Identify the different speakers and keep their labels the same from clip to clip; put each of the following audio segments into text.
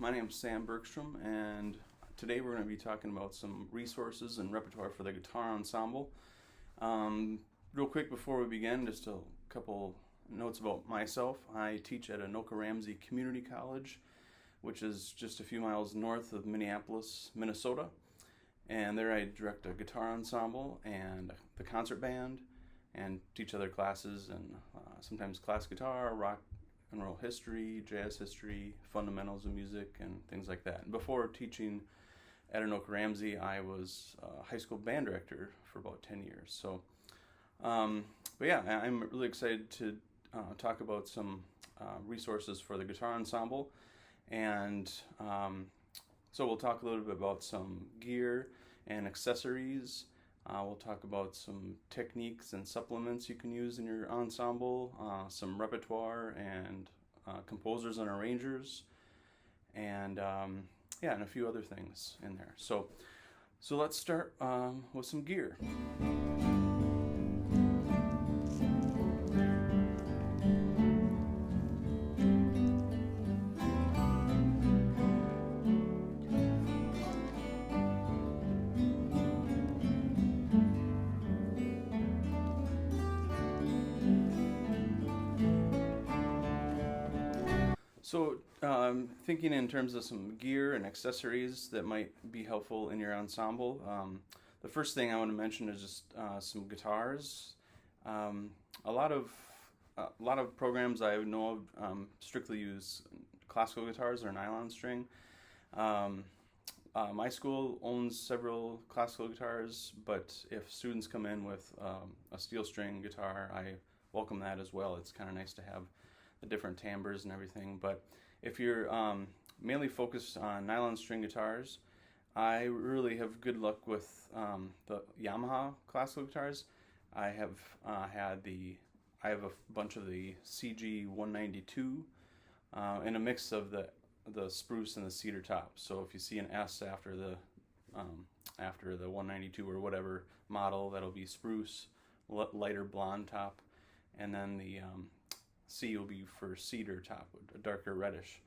Speaker 1: My name is Sam Bergstrom, and today we're going to be talking about some resources and repertoire for the guitar ensemble. Real quick before we begin, just a couple notes about myself. I teach at Anoka Ramsey Community College, which is just a few miles north of Minneapolis, Minnesota. And there I direct a guitar ensemble and the concert band and teach other classes and sometimes class guitar, rock and roll history, jazz history, fundamentals of music, and things like that. And before teaching at Anoka Ramsey, I was a high school band director for about 10 years. But yeah, I'm really excited to talk about some resources for the guitar ensemble. And so we'll talk a little bit about some gear and accessories. We'll talk about some techniques and supplements you can use in your ensemble, some repertoire and composers and arrangers, and and a few other things in there. So let's start with some gear. So, thinking in terms of some gear and accessories that might be helpful in your ensemble, the first thing I want to mention is just some guitars. A lot of programs I know of strictly use classical guitars or nylon string. My school owns several classical guitars, but if students come in with a steel string guitar, I welcome that as well. It's kind of nice to have the different timbres and everything. But if you're mainly focused on nylon string guitars, I really have good luck with the Yamaha classical guitars. I have I have a bunch of the CG 192 and a mix of the spruce and the cedar top. So if you see an S after the 192 or whatever model, that'll be spruce, lighter blonde top, and then the C will be for cedar top, a darker reddish.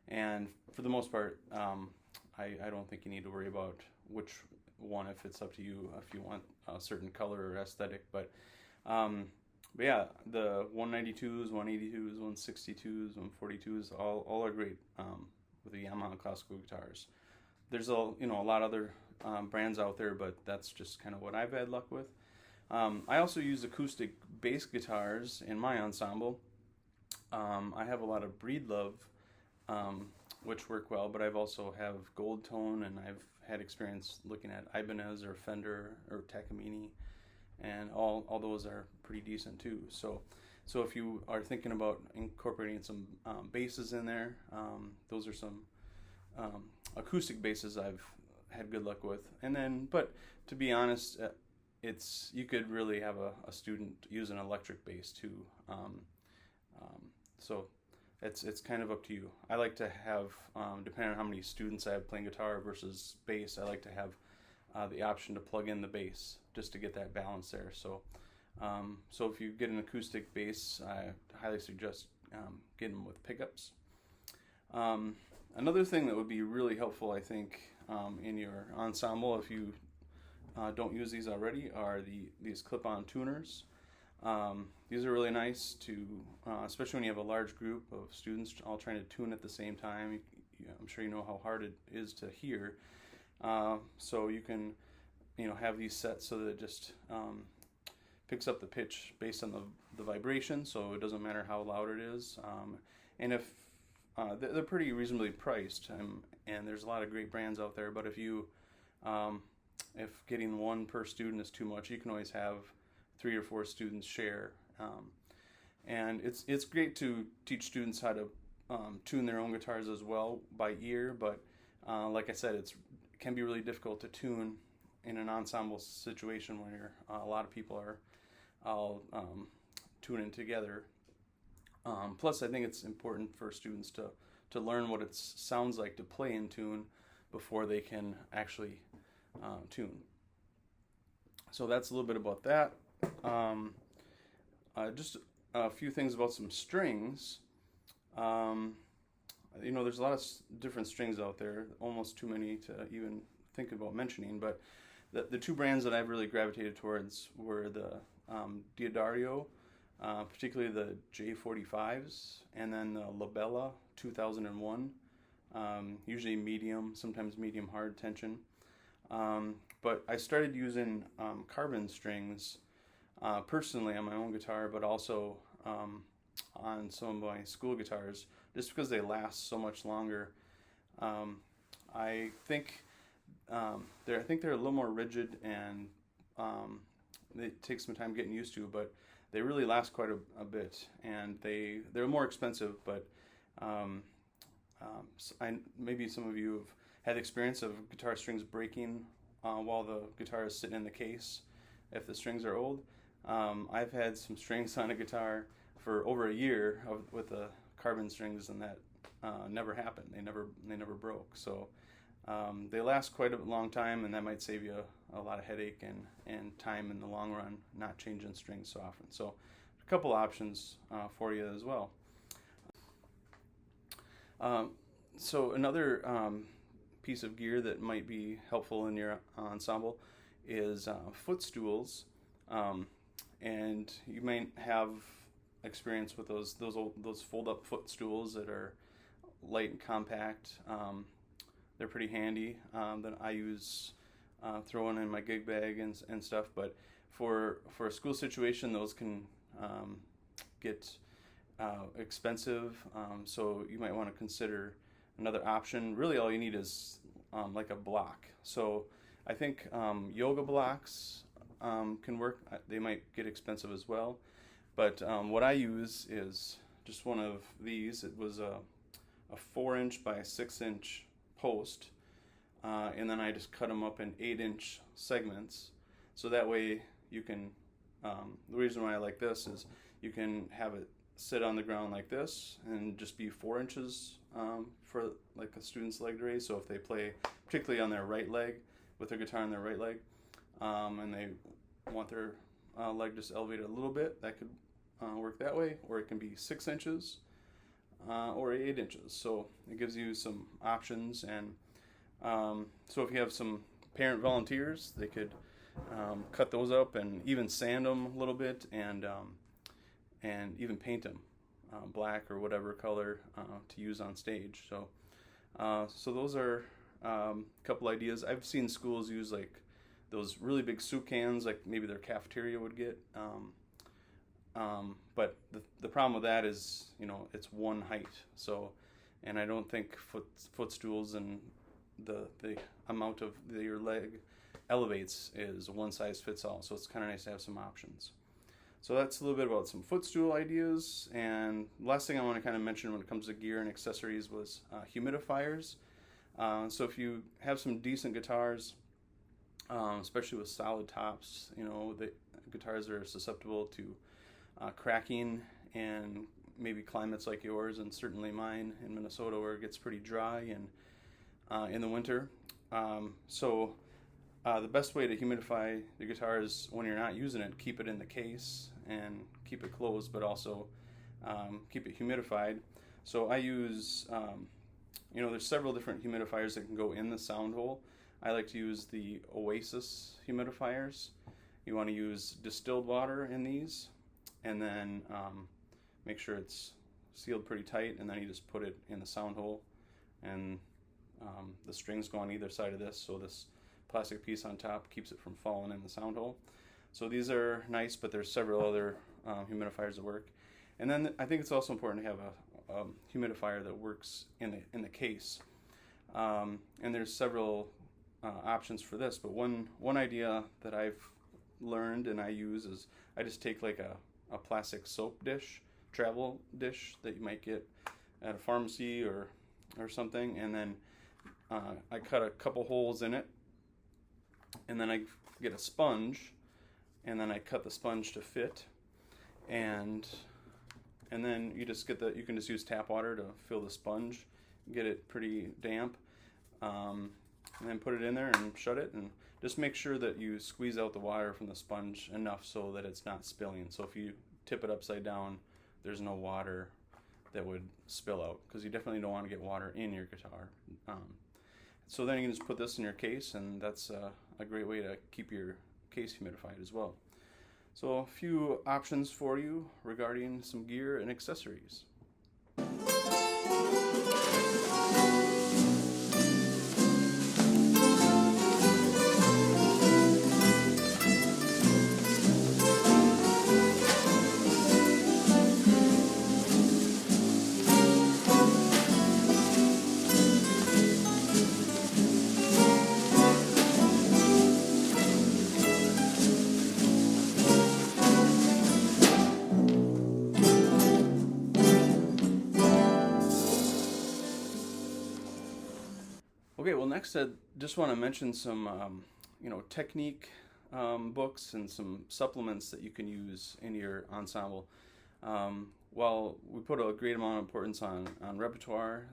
Speaker 1: And for the most part, I don't think you need to worry about which one, if it's up to you, if you want a certain color or aesthetic. But yeah, the 192s, 182s, 162s, 142s, all are great with the Yamaha classical guitars. There's a lot of other brands out there, but that's just kind of what I've had luck with. I also use acoustic bass guitars in my ensemble. I have a lot of Breedlove, which work well, but I've also have Gold Tone, and I've had experience looking at Ibanez or Fender or Takamine, and all those are pretty decent too. So if you are thinking about incorporating some basses in there, those are some acoustic basses I've had good luck with. And then, but to be honest, you could really have a student use an electric bass too. So it's kind of up to you. I like to have, depending on how many students I have playing guitar versus bass, I like to have the option to plug in the bass just to get that balance there. So if you get an acoustic bass, I highly suggest getting them with pickups. Another thing that would be really helpful, I think, in your ensemble, if you don't use these already, are these clip-on tuners. These are really nice to, especially when you have a large group of students all trying to tune at the same time. I'm sure you know how hard it is to hear. So you can, have these set so that it just picks up the pitch based on the vibration, so it doesn't matter how loud it is. And if they're pretty reasonably priced, and there's a lot of great brands out there. But if getting one per student is too much, you can always have 3 or 4 students share. And it's great to teach students how to tune their own guitars as well by ear, but like I said, it can be really difficult to tune in an ensemble situation where a lot of people are all tuning together. Plus, I think it's important for students to learn what it sounds like to play in tune before they can actually tune. So that's a little bit about that. Just a few things about some strings. there's a lot of different strings out there, almost too many to even think about mentioning, but the two brands that I've really gravitated towards were the Diodario, particularly the J45s, and then the Labella 2001, usually medium, sometimes medium hard tension. But I started using carbon strings personally on my own guitar, but also on some of my school guitars, just because they last so much longer. I think they're a little more rigid, and it takes some time getting used to, but they really last quite a bit, and they're more expensive. But maybe some of you have had the experience of guitar strings breaking while the guitar is sitting in the case if the strings are old. I've had some strings on a guitar for over a year with the carbon strings, and that never happened. They never broke. So they last quite a long time, and that might save you a lot of headache and time in the long run, not changing strings so often. So a couple options for you as well. So another piece of gear that might be helpful in your ensemble is footstools, and you might have experience with those fold-up footstools that are light and compact. They're pretty handy. That I use throwing in my gig bag and stuff. But for a school situation, those can get expensive. So you might want to consider another option. Really, all you need is like a block. So I think yoga blocks can work. They might get expensive as well. But what I use is just one of these. It was a 4-inch by 6-inch post, and then I just cut them up in 8-inch segments. So that way you can, the reason why I like this is you can have it sit on the ground like this and just be 4 inches for like a student's leg to raise. So if they play particularly on their right leg, with their guitar on their right leg, and they want their leg just elevated a little bit, that could work that way. Or it can be 6 inches or 8 inches. So it gives you some options. And so if you have some parent volunteers, they could cut those up and even sand them a little bit, and even paint them black or whatever color to use on stage. So so those are a couple ideas. I've seen schools use like those really big soup cans, like maybe their cafeteria would get. But the problem with that is, it's one height. So, and I don't think footstools and the amount of your leg elevates is one size fits all. So it's kind of nice to have some options. So that's a little bit about some footstool ideas. And last thing I want to kind of mention when it comes to gear and accessories was humidifiers. So if you have some decent guitars, especially with solid tops, the guitars are susceptible to cracking, and maybe climates like yours, and certainly mine in Minnesota, where it gets pretty dry and in the winter. So the best way to humidify the guitar is when you're not using it, keep it in the case and keep it closed, but also keep it humidified. So I use, there's several different humidifiers that can go in the sound hole. I like to use the Oasis humidifiers. You want to use distilled water in these, and then make sure it's sealed pretty tight, and then you just put it in the sound hole, and the strings go on either side of this, so this plastic piece on top keeps it from falling in the sound hole. So these are nice, but there's several other humidifiers that work. And then I think it's also important to have a humidifier that works in the case. And there's several options for this, but one idea that I've learned and I use is I just take like a plastic soap dish, travel dish that you might get at a pharmacy or something, and then I cut a couple holes in it, and then I get a sponge, and then I cut the sponge to fit, and then you can just use tap water to fill the sponge, get it pretty damp, and then put it in there and shut it, and just make sure that you squeeze out the water from the sponge enough so that it's not spilling. So if you tip it upside down, there's no water that would spill out, because you definitely don't want to get water in your guitar. So then you can just put this in your case, and that's a great way to keep your case humidified as well. So a few options for you regarding some gear and accessories. Okay, well, next I just want to mention some, technique books and some supplements that you can use in your ensemble. While we put a great amount of importance on repertoire,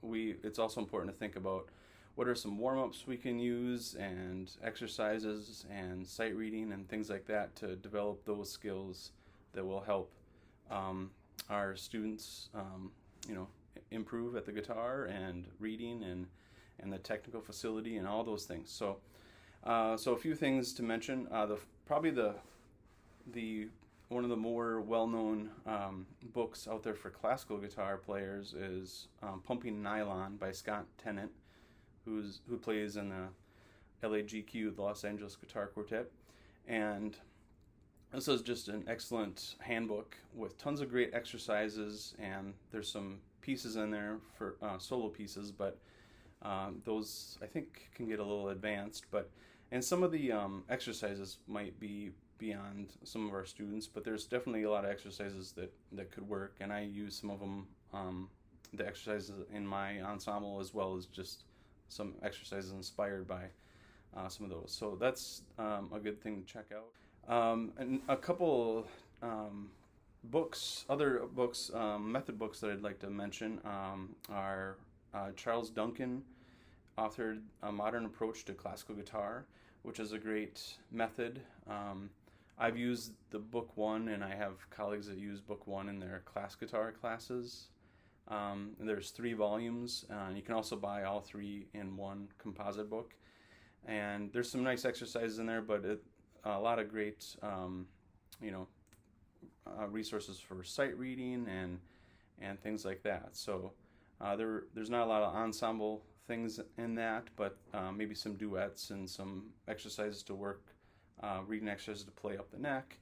Speaker 1: it's also important to think about what are some warm-ups we can use, and exercises and sight reading and things like that to develop those skills that will help our students, improve at the guitar and reading and the technical facility and all those things. So a few things to mention. Probably the one of the more well-known books out there for classical guitar players is Pumping Nylon by Scott Tennant, who plays in the LAGQ, the Los Angeles Guitar Quartet. And this is just an excellent handbook with tons of great exercises, and there's some pieces in there for solo pieces, but those I think can get a little advanced. And some of the exercises might be beyond some of our students, but there's definitely a lot of exercises that could work, and I use some of them, the exercises in my ensemble, as well as just some exercises inspired by some of those. So that's a good thing to check out. And a couple other books, method books that I'd like to mention are Charles Duncan authored A Modern Approach to Classical Guitar, which is a great method. I've used the book one, and I have colleagues that use book one in their class guitar classes. And there's 3 volumes. You can also buy all 3 in one composite book. And there's some nice exercises in there, but a lot of great, resources for sight reading and things like that. So there's not a lot of ensemble things in that, but maybe some duets and some exercises to work, reading exercises to play up the neck,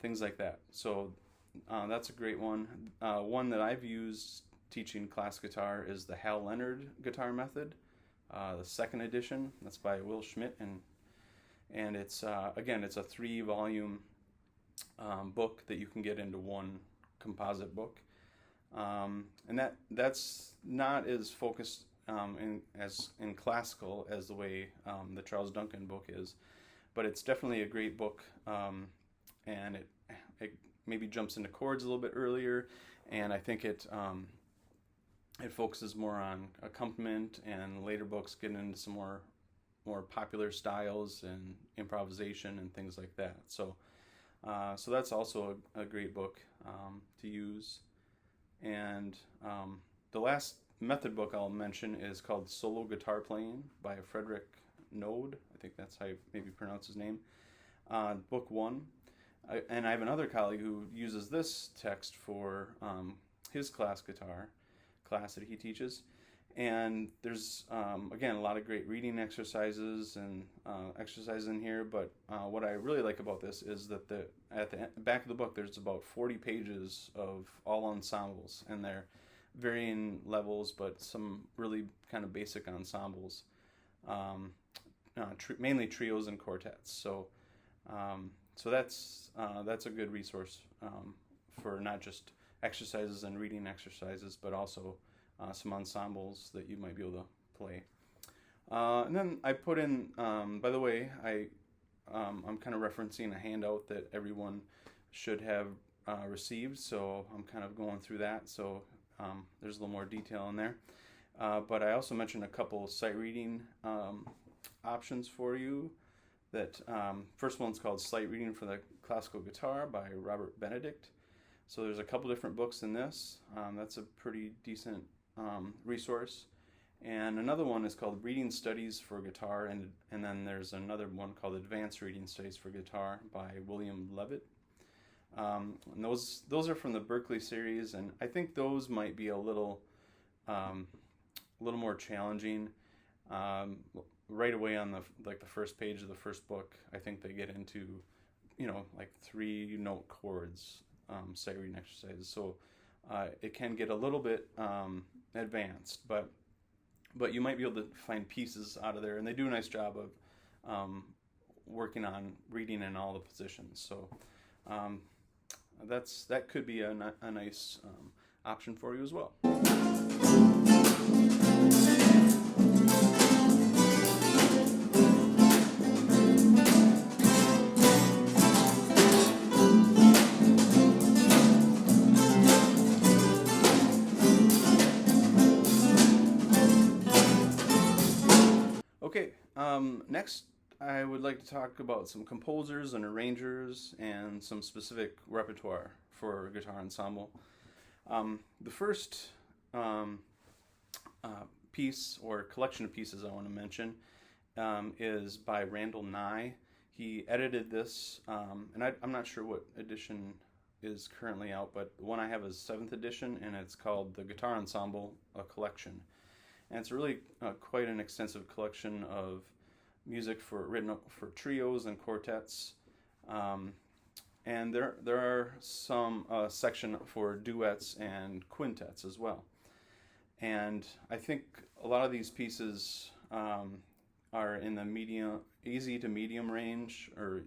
Speaker 1: things like that. So that's a great one. One that I've used teaching class guitar is the Hal Leonard Guitar Method, the 2nd edition. That's by Will Schmidt, and it's again, it's a 3-volume book that you can get into one composite book, and that's not as focused in classical as the way the Charles Duncan book is, but it's definitely a great book, and it maybe jumps into chords a little bit earlier, and I think it focuses more on accompaniment, and later books get into some more popular styles and improvisation and things like that. So that's also a great book to use. And the last method book I'll mention is called Solo Guitar Playing by Frederick Node. I think that's how you maybe pronounce his name. Book 1. And I have another colleague who uses this text for his class guitar class that he teaches. And there's, again, a lot of great reading exercises and exercises in here, but what I really like about this is that at the back of the book there's about 40 pages of all ensembles, and they're varying levels, but some really kind of basic ensembles, mainly trios and quartets. So that's a good resource for not just exercises and reading exercises, but also some ensembles that you might be able to play. And then I put in, by the way, I'm kind of referencing a handout that everyone should have received, so I'm kind of going through that, so there's a little more detail in there. But I also mentioned a couple sight reading options for you. That first one's called Sight Reading for the Classical Guitar by Robert Benedict. So there's a couple different books in this. That's a pretty decent resource. And another one is called Reading Studies for Guitar, and then there's another one called Advanced Reading Studies for Guitar by William Levitt. And those are from the Berkeley series, and I think those might be a little more challenging. Right away on the first page of the first book, I think they get into like 3-note chords, sight reading exercises. So it can get a little bit advanced, but you might be able to find pieces out of there, and they do a nice job of working on reading in all the positions. So that could be a nice option for you as well. Okay, next I would like to talk about some composers and arrangers and some specific repertoire for guitar ensemble. The first piece or collection of pieces I want to mention is by Randall Nye. He edited this, and I'm not sure what edition is currently out, but the one I have is 7th edition, and it's called The Guitar Ensemble, a Collection. And it's really quite an extensive collection of music written for trios and quartets. And there are some section for duets and quintets as well. And I think a lot of these pieces are in the easy to medium range, or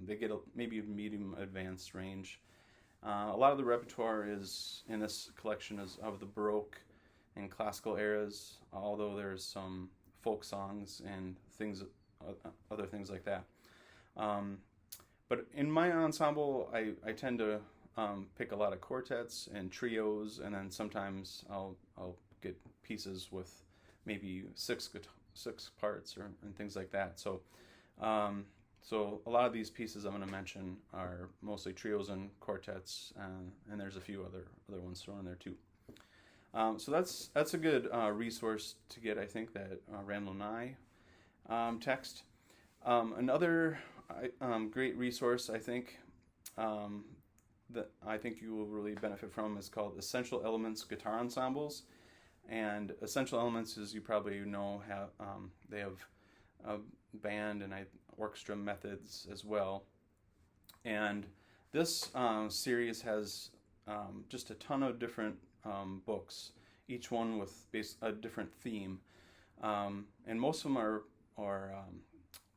Speaker 1: they get maybe a medium advanced range. A lot of the repertoire is in this collection is of the Baroque and classical eras, although there's some folk songs and other things like that. But in my ensemble, I tend to pick a lot of quartets and trios, and then sometimes I'll get pieces with maybe six parts and things like that. So a lot of these pieces I'm going to mention are mostly trios and quartets, and there's a few other ones thrown in there too. So that's a good resource to get, I think, that Randall Nye text. Another great resource, I think, that I think you will really benefit from is called Essential Elements Guitar Ensembles. And Essential Elements, as you probably know, they have a band and orchestra methods as well. And this series has just a ton of different books, each one with a different theme, and most of them are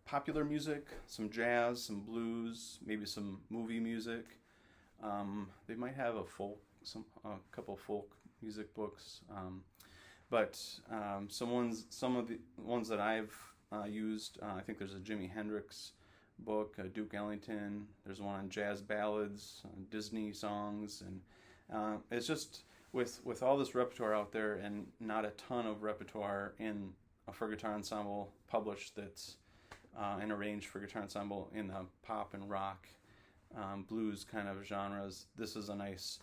Speaker 1: popular music, some jazz, some blues, maybe some movie music. They might have a couple folk music books, but some of the ones that I've used, I think there's a Jimi Hendrix book, Duke Ellington. There's one on jazz ballads, Disney songs, and it's just with all this repertoire out there and not a ton of repertoire for guitar ensemble published that's and arranged for guitar ensemble in the pop and rock, blues kind of genres. This is a nice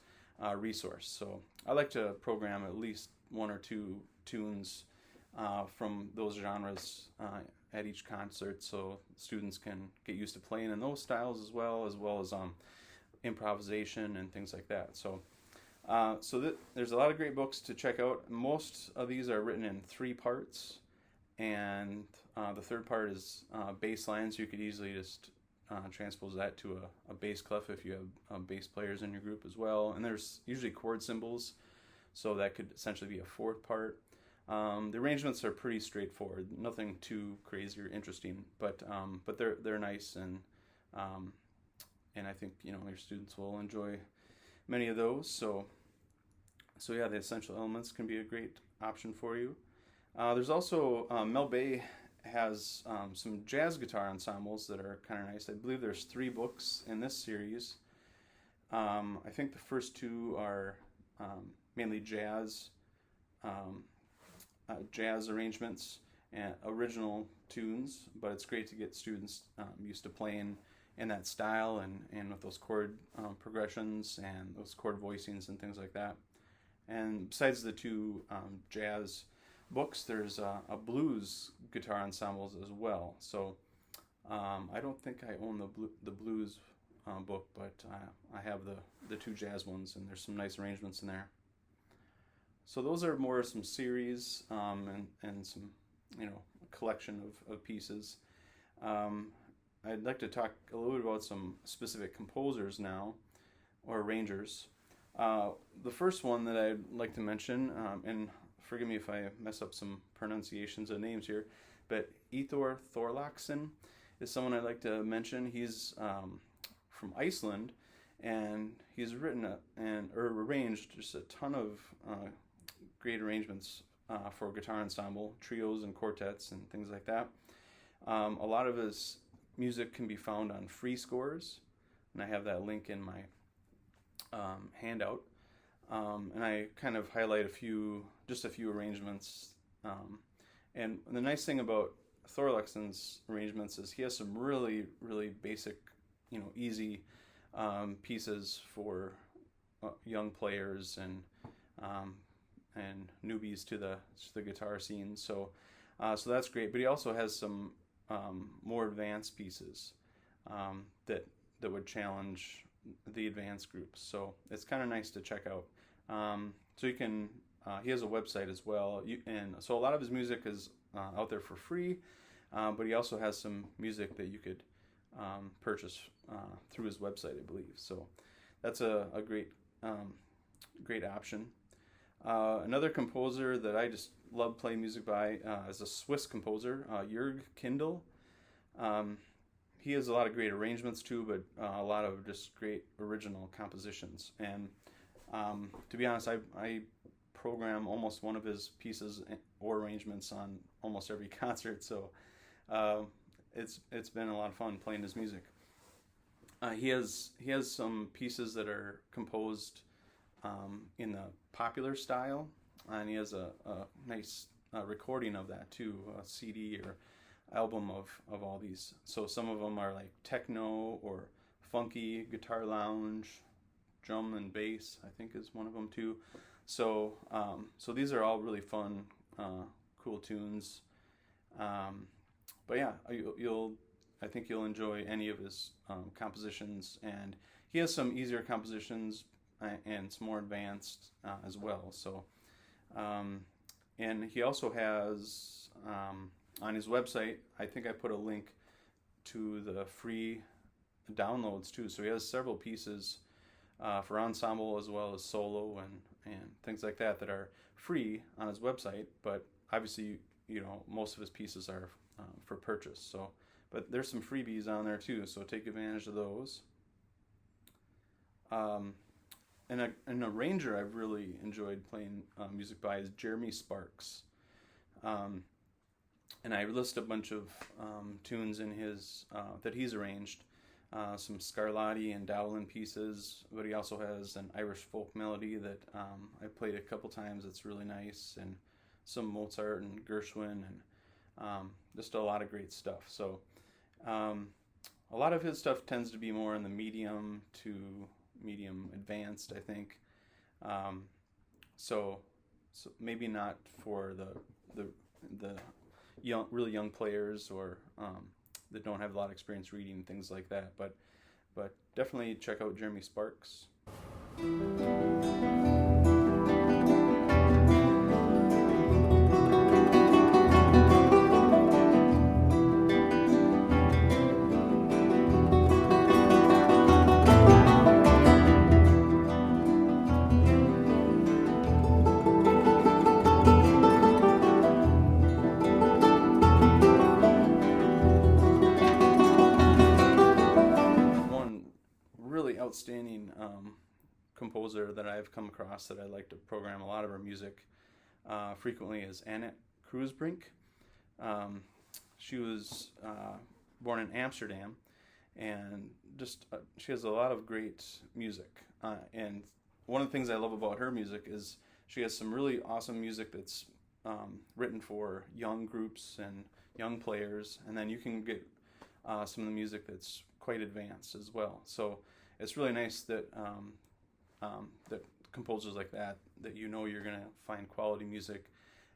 Speaker 1: resource. So I like to program at least 1 or 2 tunes from those genres at each concert, so students can get used to playing in those styles as well as improvisation and things like that. So there's a lot of great books to check out. Most of these are written in 3 parts, and the third part is bass lines. You could easily just transpose that to a bass clef if you have bass players in your group as well. And there's usually chord symbols, so that could essentially be a 4th part. The arrangements are pretty straightforward, nothing too crazy or interesting, but they're nice, and I think your students will enjoy many of those. So yeah, the Essential Elements can be a great option for you. There's also Mel Bay has some jazz guitar ensembles that are kind of nice. I believe there's 3 books in this series. I think the first 2 are mainly jazz arrangements and original tunes, but it's great to get students used to playing in that style, and with those chord progressions and those chord voicings and things like that. And besides the two jazz books, there's a blues guitar ensembles as well. So I don't think I own the blues book, but I have the two jazz ones, and there's some nice arrangements in there. So those are more some series and some, collection of pieces. I'd like to talk a little bit about some specific composers now, or arrangers. The first one that I'd like to mention, and forgive me if I mess up some pronunciations of names here, but Eyþór Þorláksson is someone I'd like to mention. He's from Iceland, and he's written or arranged just a ton of great arrangements for guitar ensemble, trios and quartets and things like that. A lot of his music can be found on free scores, and I have that link in my handout. And I kind of highlight just a few arrangements. And the nice thing about Thorlaksson's arrangements is he has some really, really basic, easy pieces for young players and newbies to the guitar scene. So that's great. But he also has some more advanced pieces that would challenge the advanced groups. So it's kind of nice to check out. So you can. He has a website as well, and so a lot of his music is out there for free. But he also has some music that you could purchase through his website, I believe. So that's a great option. Another composer that I just love playing music by is a Swiss composer, Jörg Kindl. He has a lot of great arrangements too, but a lot of just great original compositions. And to be honest, I program almost one of his pieces or arrangements on almost every concert. So it's been a lot of fun playing his music. He has some pieces that are composed in the popular style, and he has a nice recording of that too, a CD or album of all these. So some of them are like techno or funky, guitar lounge, drum and bass, I think is one of them too. So these are all really fun, cool tunes. But yeah, I think you'll enjoy any of his compositions, and he has some easier compositions and some more advanced as well. So, and he also has on his website, I think I put a link to the free downloads too. So he has several pieces for ensemble as well as solo and things like that are free on his website. But obviously, most of his pieces are for purchase. So, but there's some freebies on there too. So take advantage of those. And an arranger I've really enjoyed playing music by is Jeremy Sparks. And I list a bunch of tunes in his that he's arranged. Some Scarlatti and Dowland pieces, but he also has an Irish folk melody that I played a couple times. It's really nice, and some Mozart and Gershwin, and just a lot of great stuff. So a lot of his stuff tends to be more in the medium to medium advanced, I think. So maybe not for the really young players or that don't have a lot of experience reading, things like that, but definitely check out Jeremy Sparks. Outstanding composer that I've come across that I like to program a lot of her music frequently is Annette Kruisbrink. She was born in Amsterdam, and just she has a lot of great music. And one of the things I love about her music is she has some really awesome music that's written for young groups and young players, and then you can get some of the music that's quite advanced as well. So it's really nice that that composers like that you're going to find quality music,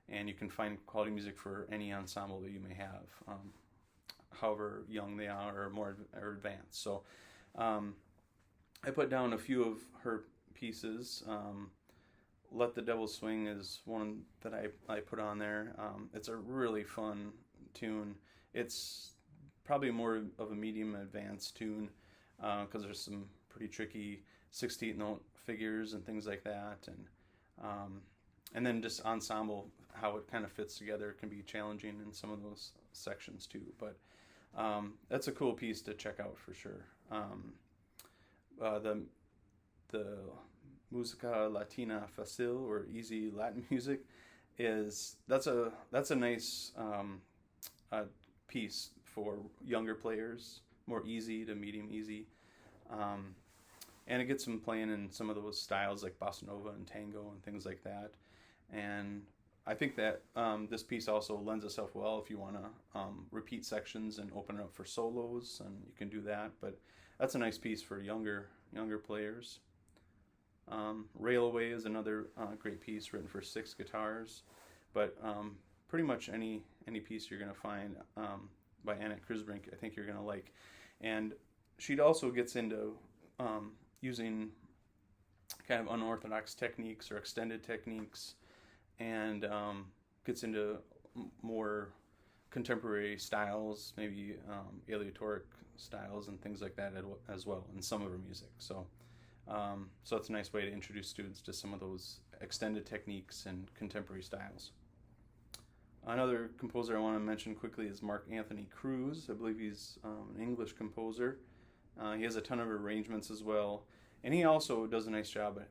Speaker 1: and you can find quality music for any ensemble that you may have, however young they are or more or advanced. So I put down a few of her pieces. Let the Devil Swing is one that I put on there. It's a really fun tune. It's probably more of a medium advanced tune because there's some pretty tricky 16th note figures and things like that, and then just ensemble, how it kind of fits together, can be challenging in some of those sections too. But that's a cool piece to check out for sure. The Musica Latina Facile, or easy Latin music, that's a nice piece for younger players, more easy to medium easy, and it gets them playing in some of those styles like bossa nova and tango and things like that. And I think that this piece also lends itself well if you want to repeat sections and open it up for solos, and you can do that. But that's a nice piece for younger players. Railway is another great piece written for 6 guitars, but pretty much any piece you're going to find by Annette Krisbrink, I think you're going to like. And she also gets into using kind of unorthodox techniques or extended techniques, and gets into more contemporary styles, maybe aleatoric styles and things like that as well in some of her music. So it's a nice way to introduce students to some of those extended techniques and contemporary styles. Another composer I want to mention quickly is Mark Anthony Cruz. I believe he's an English composer. He has a ton of arrangements as well, and he also does a nice job at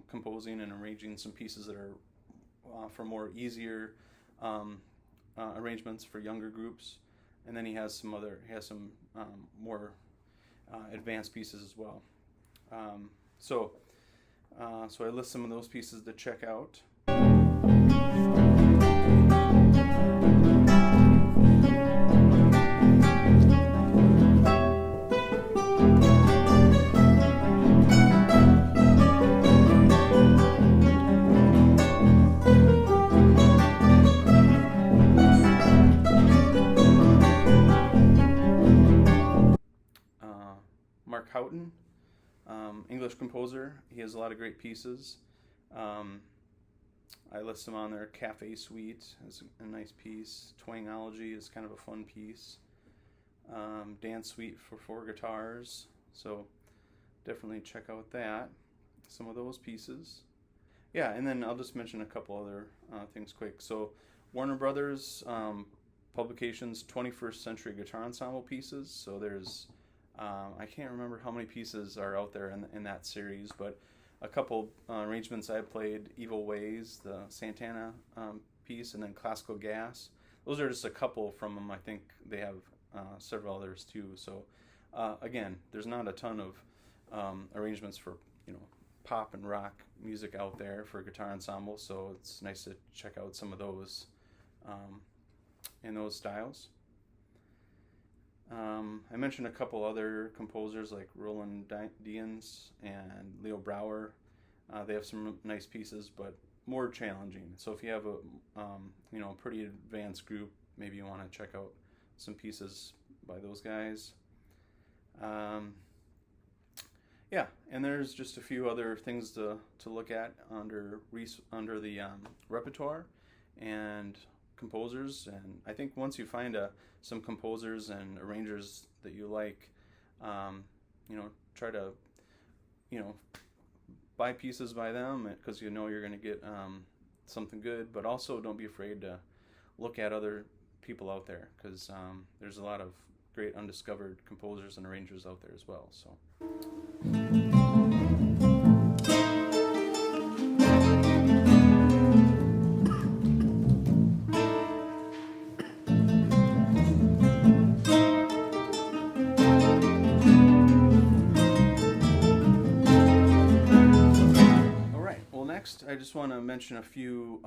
Speaker 1: composing and arranging some pieces that are for more easier arrangements for younger groups. And then he has some more advanced pieces as well. So I list some of those pieces to check out. Mark Houghton, English composer. He has a lot of great pieces. I list them on there. Cafe Suite is a nice piece. Twangology is kind of a fun piece. Dance Suite for 4 guitars. So definitely check out that. Some of those pieces. Yeah, and then I'll just mention a couple other things quick. So Warner Brothers Publications 21st Century Guitar Ensemble pieces. So there's I can't remember how many pieces are out there in that series, but a couple arrangements I played: Evil Ways, the Santana piece, and then Classical Gas. Those are just a couple from them. I think they have several others too. So again, there's not a ton of arrangements for pop and rock music out there for guitar ensemble. So it's nice to check out some of those in those styles. I mentioned a couple other composers like Roland Diens and Leo Brouwer. They have some nice pieces, but more challenging. So if you have a pretty advanced group, maybe you want to check out some pieces by those guys. Yeah, and there's just a few other things to look at under the repertoire and composers. And I think once you find some composers and arrangers that you like, try to buy pieces by them, because you're going to get something good. But also don't be afraid to look at other people out there, because there's a lot of great undiscovered composers and arrangers out there as well. So. I just want to mention a few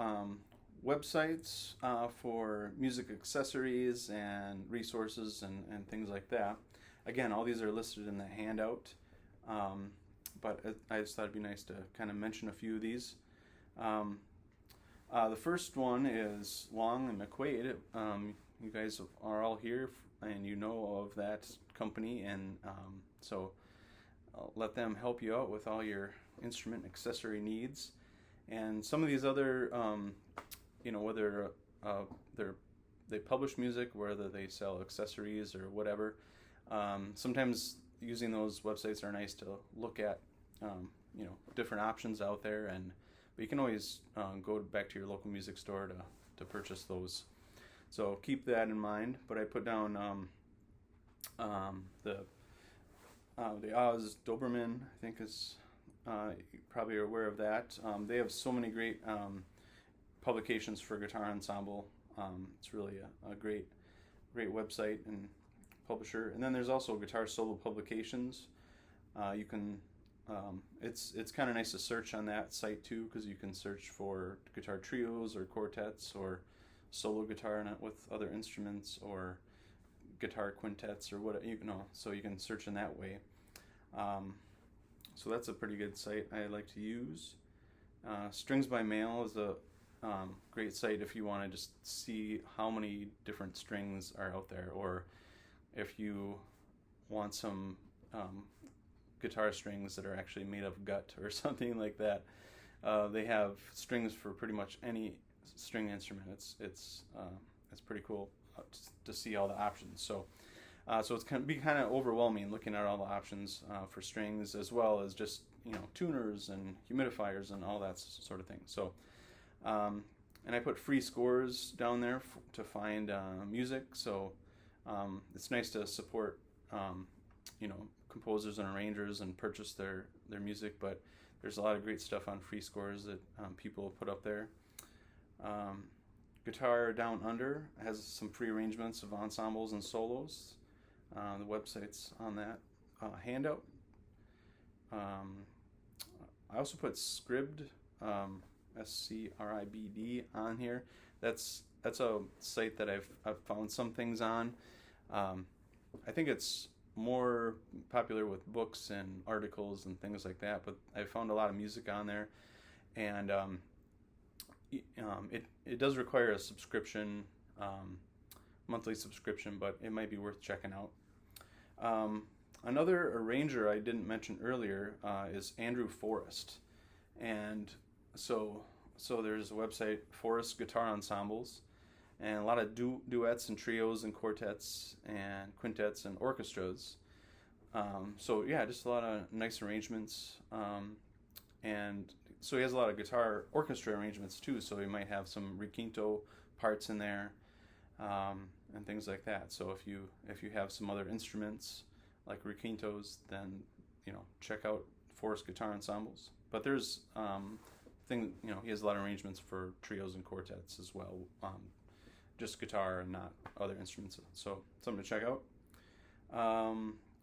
Speaker 1: websites for music accessories and resources and things like that. Again, all these are listed in the handout, but I just thought it'd be nice to kind of mention a few of these. The first one is Long and McQuaid. You guys are all here and you know of that company, and so I'll let them help you out with all your instrument accessory needs. And some of these other, whether they publish music, whether they sell accessories or whatever, sometimes using those websites are nice to look at, different options out there, but you can always go back to your local music store to purchase those. So keep that in mind. But I put down the Oz Doberman, I think is, you probably are aware of that. They have so many great publications for Guitar Ensemble. It's really a great website and publisher. And then there's also Guitar Solo Publications. You can it's kind of nice to search on that site too, because you can search for guitar trios or quartets or solo guitar with other instruments or guitar quintets or what, so you can search in that way. So that's a pretty good site I like to use. Strings by Mail is a great site if you want to just see how many different strings are out there, or if you want some guitar strings that are actually made of gut or something like that. They have strings for pretty much any string instrument. It's pretty cool to see all the options. So it's can be kind of overwhelming looking at all the options for strings, as well as just tuners and humidifiers and all that sort of thing. So and I put free scores down there to find music. So it's nice to support composers and arrangers and purchase their music, but there's a lot of great stuff on free scores that people put up there. Guitar Down Under has some free arrangements of ensembles and solos. The website's on that handout. I also put Scribd, SCRIBD, on here. That's a site that I've found some things on. I think it's more popular with books and articles and things like that, but I found a lot of music on there, and it does require a subscription, monthly subscription, but it might be worth checking out. Another arranger I didn't mention earlier is Andrew Forrest, and so there's a website, Forrest Guitar Ensembles, and a lot of duets and trios and quartets and quintets and orchestras. So yeah, just a lot of nice arrangements, and so he has a lot of guitar orchestra arrangements too, so he might have some requinto parts in there, and things like that. So if you have some other instruments like requintos, then check out Forrest Guitar Ensembles. But there's he has a lot of arrangements for trios and quartets as well, just guitar and not other instruments. So something to check out.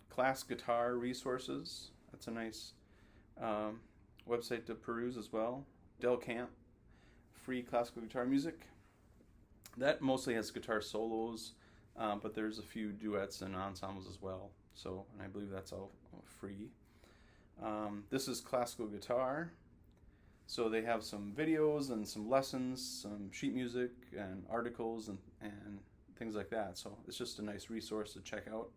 Speaker 1: Class Guitar Resources, that's a nice website to peruse as well. Del Camp, free classical guitar music. That mostly has guitar solos, but there's a few duets and ensembles as well. So, and I believe that's all free. This is Classical Guitar. So they have some videos and some lessons, some sheet music and articles and things like that. So it's just a nice resource to check out.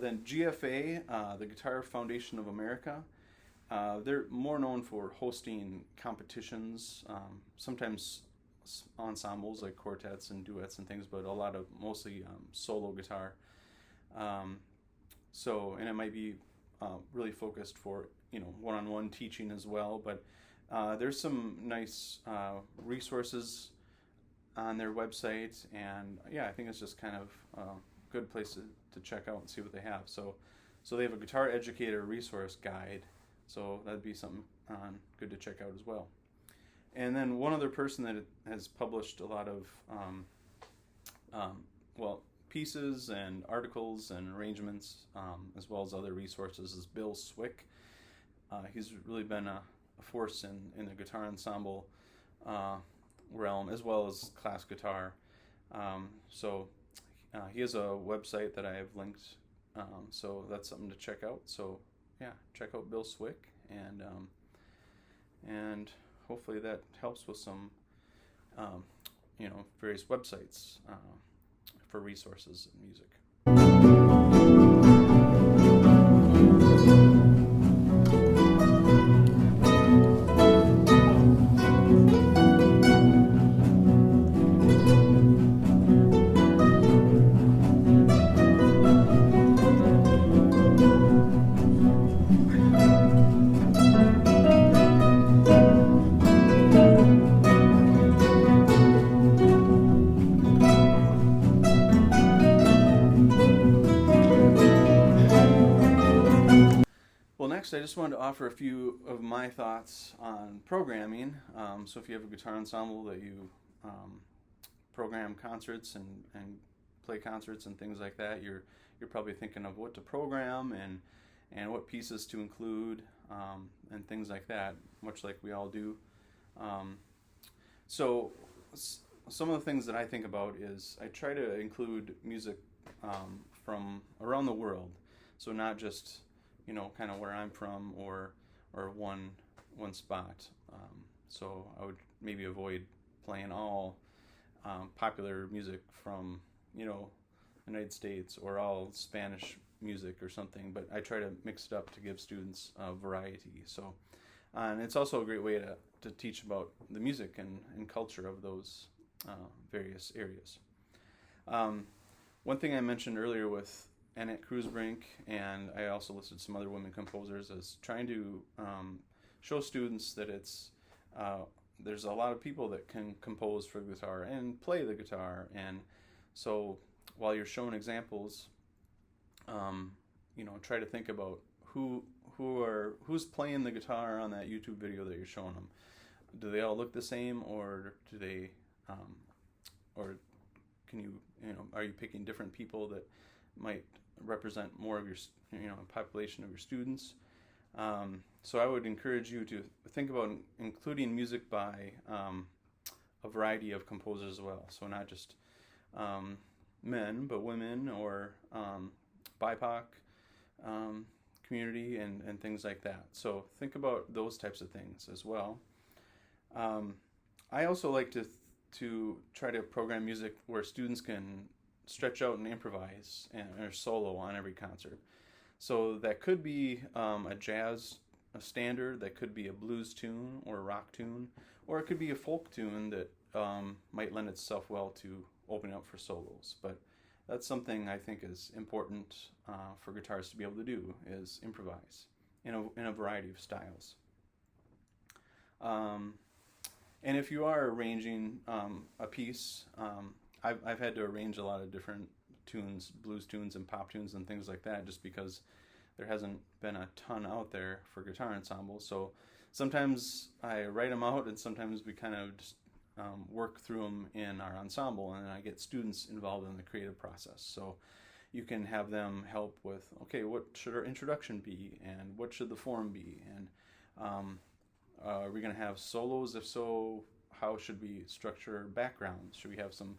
Speaker 1: Then GFA, the Guitar Foundation of America. They're more known for hosting competitions, sometimes ensembles like quartets and duets and things, but a lot of mostly solo guitar. And it might be really focused for one-on-one teaching as well, but there's some nice resources on their website, and yeah, I think it's just kind of a good place to check out and see what they have. So they have a guitar educator resource guide, so that'd be something good to check out as well. And then one other person that has published a lot of pieces and articles and arrangements, as well as other resources, is Bill Swick. He's really been a force in the guitar ensemble realm, as well as class guitar. So he has a website that I have linked, so that's something to check out. So yeah, check out Bill Swick, and hopefully that helps with some various websites for resources in music. Well, next, I just wanted to offer a few of my thoughts on programming. So if you have a guitar ensemble that you program concerts and play concerts and things like that, you're probably thinking of what to program and what pieces to include and things like that, much like we all do. So some of the things that I think about is I try to include music from around the world, so not just kind of where I'm from or one spot. So I would maybe avoid playing all popular music from the United States or all Spanish music or something, but I try to mix it up to give students variety. So and it's also a great way to teach about the music and culture of those various areas. One thing I mentioned earlier with Annette Kruzbrink, and I also listed some other women composers, as trying to show students that there's a lot of people that can compose for the guitar and play the guitar. And so while you're showing examples, try to think about who's playing the guitar on that YouTube video that you're showing them. Do they all look the same, or do they, or can you, are you picking different people that might represent more of your, population of your students? So I would encourage you to think about including music by a variety of composers as well. So not just men, but women or BIPOC community and things like that. So think about those types of things as well. I also like to try to program music where students can stretch out and improvise or solo on every concert. So that could be a standard, that could be a blues tune or a rock tune, or it could be a folk tune that might lend itself well to opening up for solos. But that's something I think is important for guitarists to be able to do, is improvise in a variety of styles. And if you are arranging a piece, I've had to arrange a lot of different tunes, blues tunes and pop tunes and things like that, just because there hasn't been a ton out there for guitar ensembles. So sometimes I write them out, and sometimes we kind of just work through them in our ensemble, and then I get students involved in the creative process. So you can have them help with, okay, what should our introduction be, and what should the form be, and are we going to have solos? If so, how should we structure backgrounds? Should we have some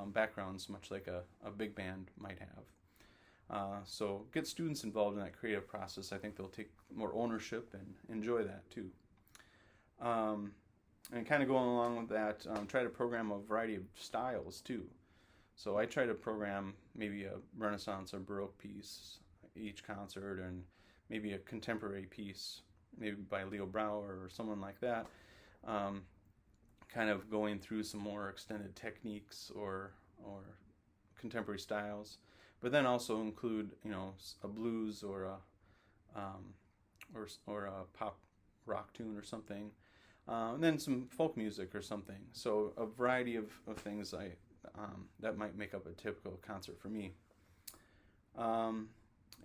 Speaker 1: backgrounds, much like a big band might have? So get students involved in that creative process. I think they'll take more ownership and enjoy that too. And kind of going along with that, try to program a variety of styles too. So I try to program maybe a Renaissance or Baroque piece each concert, and maybe a contemporary piece, maybe by Leo Brouwer or someone like that. Kind of going through some more extended techniques or contemporary styles, but then also include a blues or a pop rock tune or something, and then some folk music or something. So a variety of things that might make up a typical concert for me.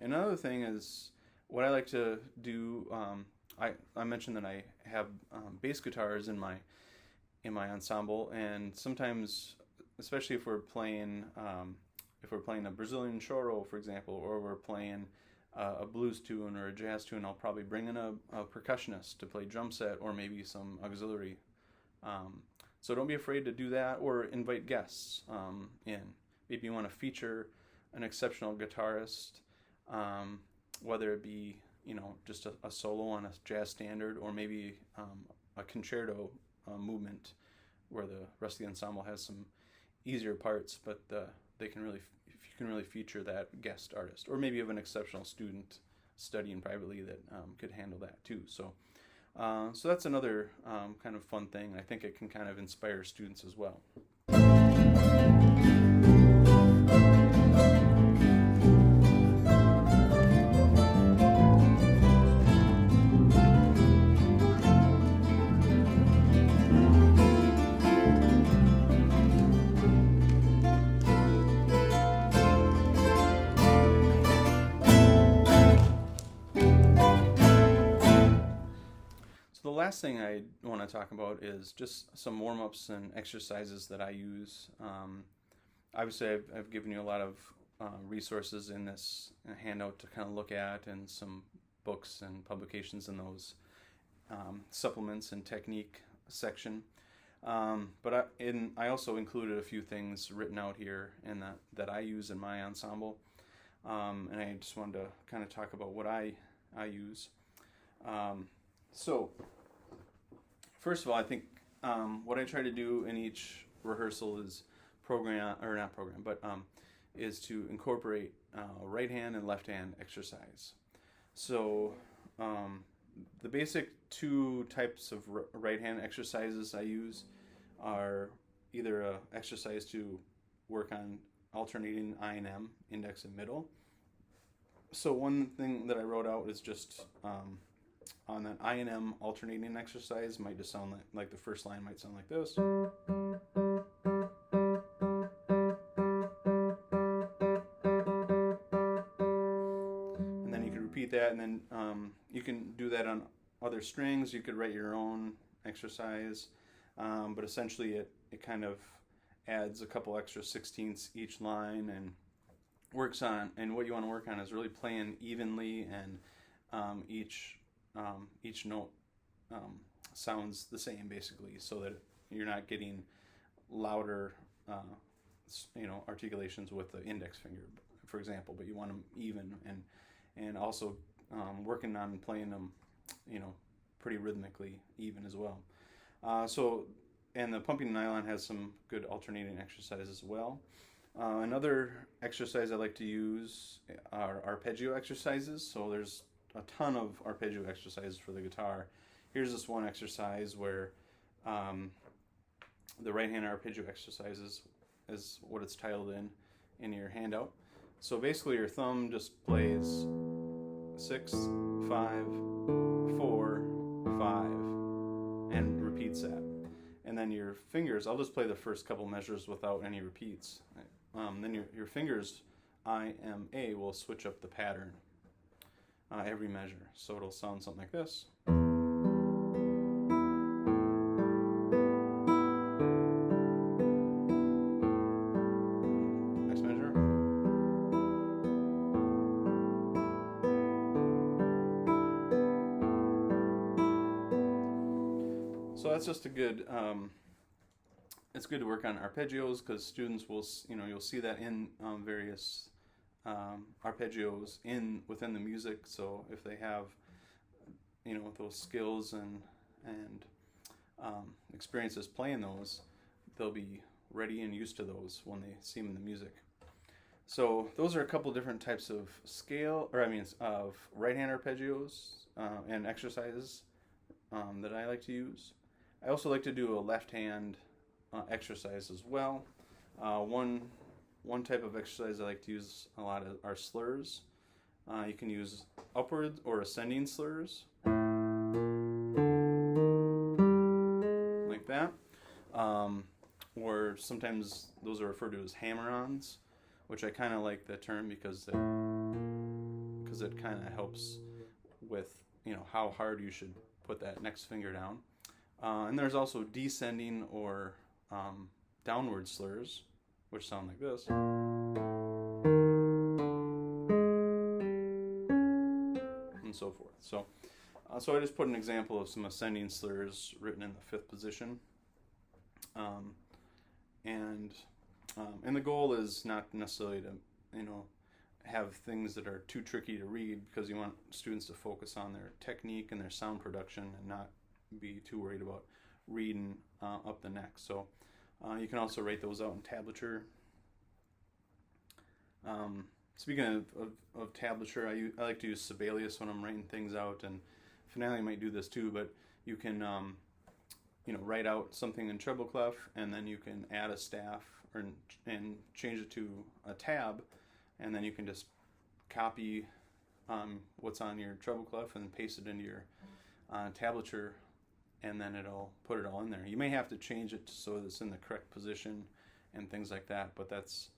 Speaker 1: Another thing is what I like to do. I mentioned that I have bass guitars in my ensemble, and sometimes, especially if we're playing a Brazilian choro, for example, or we're playing a blues tune or a jazz tune, I'll probably bring in a percussionist to play drum set, or maybe some auxiliary So don't be afraid to do that, or invite guests in. Maybe you want to feature an exceptional guitarist, whether it be just a solo on a jazz standard, or maybe a concerto movement where the rest of the ensemble has some easier parts, but they can really, if you can really feature that guest artist, or maybe you have an exceptional student studying privately that could handle that too. So that's another kind of fun thing. I think it can kind of inspire students as well. The last thing I want to talk about is just some warm-ups and exercises that I use. Obviously, I've given you a lot of resources in this handout to kind of look at, and some books and publications in those supplements and technique section. But I also included a few things written out here and that I use in my ensemble. And I just wanted to kind of talk about what I use. So, first of all, I think what I try to do in each rehearsal is is to incorporate right hand and left hand exercise. So, the basic two types of right hand exercises I use are either an exercise to work on alternating I and M, index and middle. So one thing that I wrote out is just on that I and M alternating exercise might just sound like the first line might sound like this. And then you can repeat that, and then you can do that on other strings. You could write your own exercise, but essentially it kind of adds a couple extra sixteenths each line, and works on, and what you want to work on is really playing evenly, and each note sounds the same basically, so that you're not getting louder articulations with the index finger, for example, but you want them even, and also working on playing them pretty rhythmically even as well. And the pumping nylon has some good alternating exercises as well. Another exercise I like to use are arpeggio exercises. So there's a ton of arpeggio exercises for the guitar. Here's this one exercise where the right hand arpeggio exercises is what it's titled in your handout. So basically your thumb just plays 6, 5, 4, 5, and repeats that. And then your fingers, I'll just play the first couple measures without any repeats. Then your fingers, I, M, A, will switch up the pattern every measure. So it'll sound something like this. Next measure. So that's just a good, it's good to work on arpeggios, because students will, you'll see that in various arpeggios within the music. So if they have, those skills and experiences playing those, they'll be ready and used to those when they see them in the music. So those are a couple different types of of right-hand arpeggios and exercises that I like to use. I also like to do a left-hand exercise as well. One type of exercise I like to use a lot are slurs. You can use upward or ascending slurs, like that. Or sometimes those are referred to as hammer-ons, which I kind of like the term because it kind of helps with how hard you should put that next finger down. And there's also descending or downward slurs, which sound like this. And so forth. So I just put an example of some ascending slurs written in the fifth position. Um, and and the goal is not necessarily to, have things that are too tricky to read, because you want students to focus on their technique and their sound production and not be too worried about reading up the neck. So you can also write those out in tablature. Speaking of tablature, I like to use Sibelius when I'm writing things out, and Finale might do this too, but you can write out something in treble clef, and then you can add a staff and change it to a tab, and then you can just copy what's on your treble clef and paste it into your tablature, and then it'll put it all in there. You may have to change it so that it's in the correct position and things like that, but that's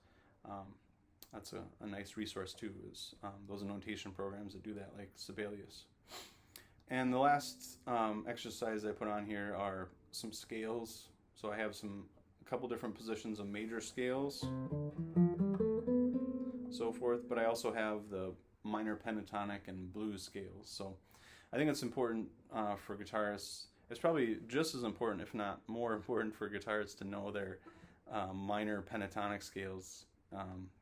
Speaker 1: a nice resource too, is those notation programs that do that, like Sibelius. And the last exercise I put on here are some scales. So I have a couple different positions of major scales, so forth, but I also have the minor pentatonic and blues scales. So I think it's important for guitarists. It's probably just as important, if not more important, for guitarists to know their minor pentatonic scales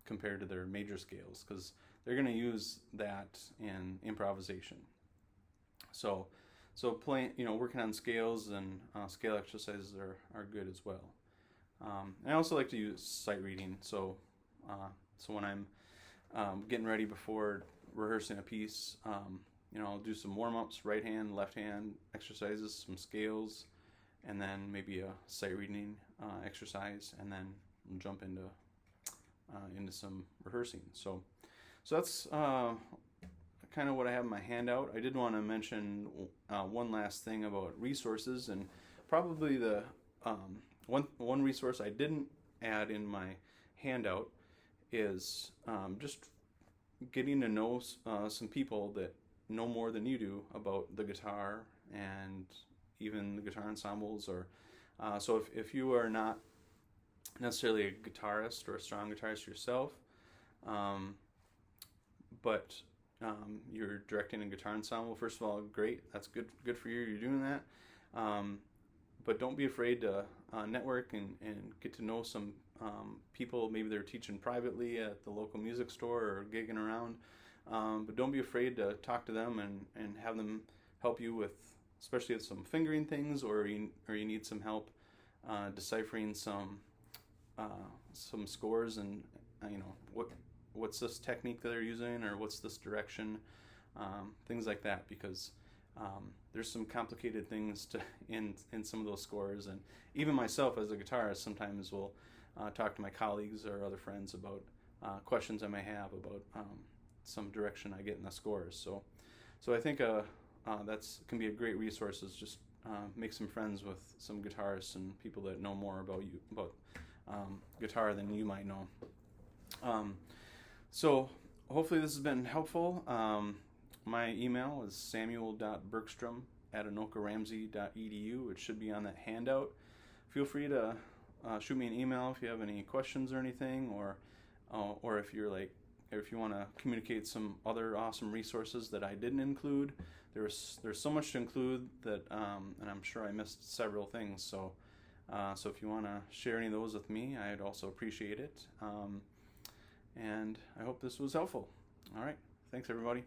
Speaker 1: compared to their major scales, because they're going to use that in improvisation. So playing, working on scales and scale exercises are good as well. And I also like to use sight reading. So when I'm getting ready before rehearsing a piece, I'll do some warm-ups, right hand, left hand exercises, some scales, and then maybe a sight reading exercise, and then jump into some rehearsing. So that's kind of what I have in my handout. I did want to mention one last thing about resources, and probably the one resource I didn't add in my handout is just getting to know some people that know more than you do about the guitar, and even the guitar ensembles. Or so if you are not necessarily a guitarist or a strong guitarist yourself, but you're directing a guitar ensemble, first of all, great, that's good for you, you're doing that. But don't be afraid to network and get to know some people. Maybe they're teaching privately at the local music store or gigging around. But don't be afraid to talk to them and have them help you with, especially with some fingering things, or you need some help deciphering some scores, and what's this technique that they're using, or what's this direction, things like that, because there's some complicated things in some of those scores. And even myself as a guitarist sometimes will talk to my colleagues or other friends about questions I may have about some direction I get in the scores. So I think that's can be a great resource, is just make some friends with some guitarists and people that know more about guitar than you might know. So hopefully this has been helpful. My email is samuel.bergstrom@anokaramsey.edu. It should be on that handout. Feel free to shoot me an email if you have any questions or anything, or if you want to communicate some other awesome resources that I didn't include. There's so much to include that, and I'm sure I missed several things. So if you want to share any of those with me, I'd also appreciate it. And I hope this was helpful. All right. Thanks, everybody.